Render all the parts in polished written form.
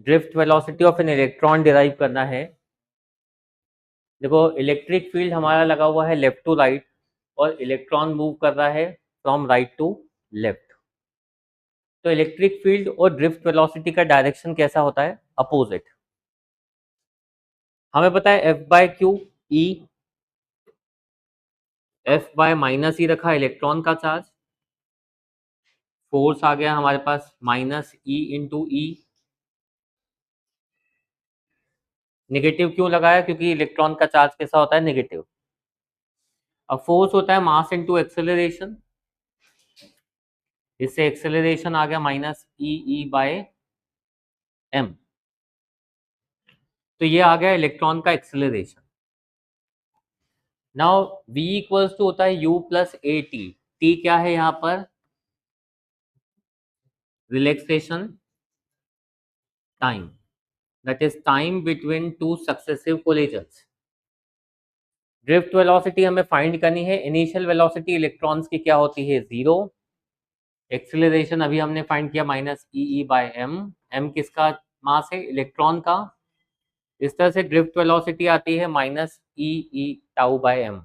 Drift velocity of an electron derive करना है। देखो इलेक्ट्रिक फील्ड हमारा लगा हुआ है लेफ्ट टू राइट और इलेक्ट्रॉन मूव कर रहा है फ्रॉम राइट टू लेफ्ट। तो इलेक्ट्रिक फील्ड और ड्रिफ्ट वेलोसिटी का डायरेक्शन कैसा होता है? अपोजिट। हमें पता है F by Q E, F by minus E रखा इलेक्ट्रॉन का चार्ज, फोर्स आ गया हमारे पास minus E into E. Negative क्यों लगाया? क्योंकि इलेक्ट्रॉन का चार्ज कैसा होता है? नेगेटिव। अब फोर्स होता है मास इंटू एक्सेलरेशन, इससे एक्सेलरेशन आ गया minus E E by M. तो ये आ गया इलेक्ट्रॉन का acceleration. Now v equals to होता है u plus A T. T क्या है यहाँ पर? Relaxation time, that is time between two successive collisions. Drift velocity हमें फाइंड करनी है। इनिशियल वेलोसिटी इलेक्ट्रॉन्स की क्या होती है? जीरो। एक्सेलरेशन अभी हमने फाइंड किया minus E E by M. M किसका मास है? इलेक्ट्रॉन का। इस तरह से ड्रिफ्ट वेलोसिटी आती है minus E E tau by M.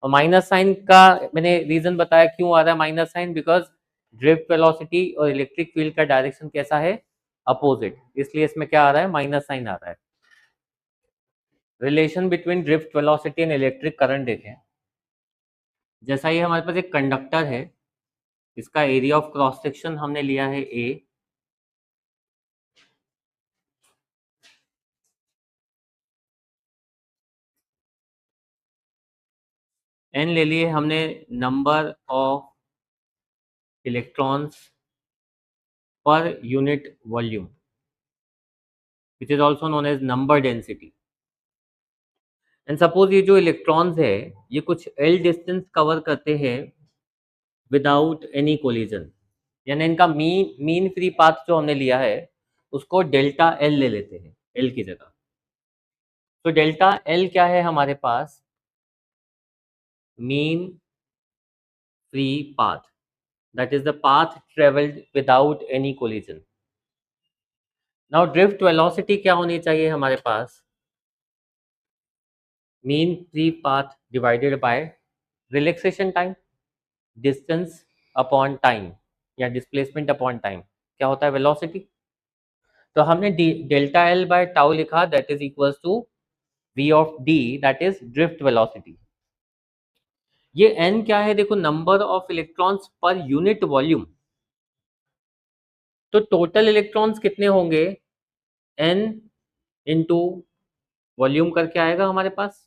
और माइनस साइन का मैंने रीजन बताया क्यों आ रहा है minus sign, because drift velocity और इलेक्ट्रिक फील्ड का डायरेक्शन कैसा है? अपोजिट, इसलिए इसमें क्या आ रहा है? माइनस साइन आ रहा है। Relation between drift velocity and electric current देखें। जैसा ये हमारे पास एक कंडक्टर है, इसका एरिया ऑफ क्रॉस सेक्शन हमने लिया है ए, एन ले लिए हमने number of electrons per unit volume, which is also known as number density. And suppose ये जो इलेक्ट्रॉन्स है ये कुछ एल डिस्टेंस कवर करते हैं विदाउट एनी कोलिजन, यानी इनका मीन फ्री पाथ जो हमने लिया है उसको डेल्टा एल ले लेते हैं एल की जगह। तो डेल्टा एल क्या है हमारे पास? Mean free path, that is the path traveled without any collision. Now drift velocity क्या होनी चाहिए हमारे पास? mean free path divided by relaxation time, distance upon time या displacement upon time, क्या होता है? velocity। तो हमने डेल्टा एल बाय टाउ लिखा, that is equals to v of d, that is drift velocity। ये n क्या है? देखो number of electrons per unit volume. तो टोटल इलेक्ट्रॉन्स कितने होंगे? n इंटू वॉल्यूम करके आएगा हमारे पास,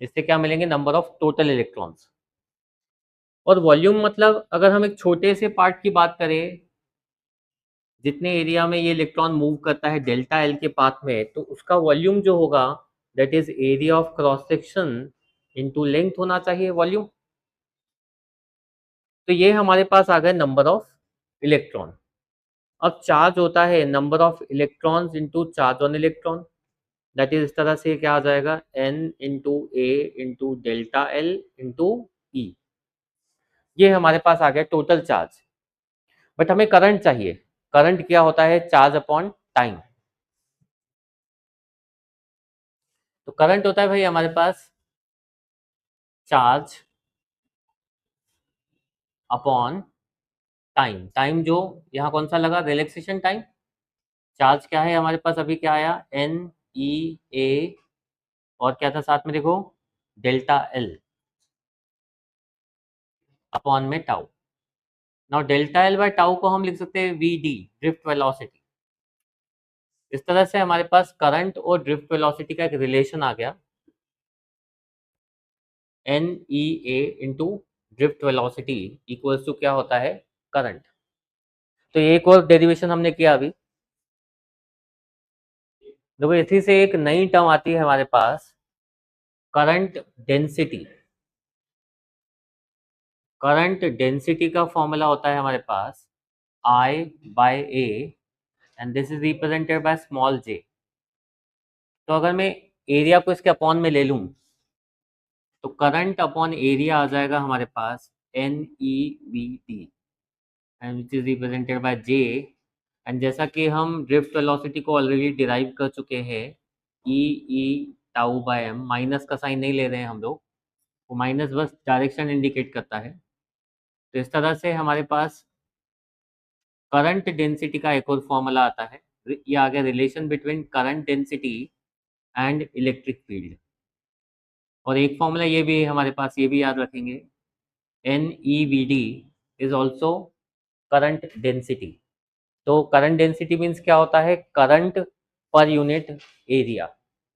इससे क्या मिलेंगे? Number of total electrons. और वॉल्यूम मतलब अगर हम एक छोटे से पार्ट की बात करें, जितने एरिया में ये इलेक्ट्रॉन मूव करता है डेल्टा एल के पाथ में, तो उसका वॉल्यूम जो होगा that is area of cross section into length होना चाहिए वॉल्यूम। तो ये हमारे पास आ गए नंबर ऑफ इलेक्ट्रॉन। अब चार्ज होता है number of electrons into charge on electron, that is इस तरह से क्या आ जाएगा? एन इंटू ए इंटू डेल्टा एल इंटू ई। ये हमारे पास आ गया टोटल चार्ज। बट हमें करंट चाहिए। करंट क्या होता है? Charge upon time. तो करंट होता है भाई हमारे पास चार्ज अपॉन टाइम। टाइम जो यहाँ कौन सा लगा? Relaxation time. चार्ज क्या है हमारे पास? अभी क्या आया? एन ई ए, और क्या था साथ में? देखो डेल्टा एल अपॉन में tau. Now delta L by tau को हम लिख सकते हैं वी डी, ड्रिफ्ट वेलोसिटी। इस तरह से हमारे पास करंट और ड्रिफ्ट वेलोसिटी का एक रिलेशन आ गया, N E A into drift velocity equals to क्या होता है? करंट। तो ये एक और डेरिवेशन हमने किया अभी। देखो इसी से एक नई टर्म आती है हमारे पास, करंट डेंसिटी। करंट डेंसिटी का फॉर्मूला होता है हमारे पास I by A, and this is represented by small J. तो अगर मैं एरिया को इसके अपॉन में ले लूं, तो करंट अपॉन एरिया आ जाएगा हमारे पास N E V T, and which is represented by J, and जैसा कि हम ड्रिफ्ट वेलोसिटी को ऑलरेडी डिराइव कर चुके हैं, E tau by M, minus का साइन नहीं ले रहे हैं हम लोग, वो माइनस बस डायरेक्शन इंडिकेट करता है। तो इस तरह से हमारे पास करंट डेंसिटी का एक और फॉर्मूला आता है, ये आ गया relation between current density and electric field. और एक फॉर्मूला ये भी है हमारे पास, ये भी याद रखेंगे, NEVD is also current density. तो करंट डेंसिटी मीन्स क्या होता है, करंट पर यूनिट एरिया।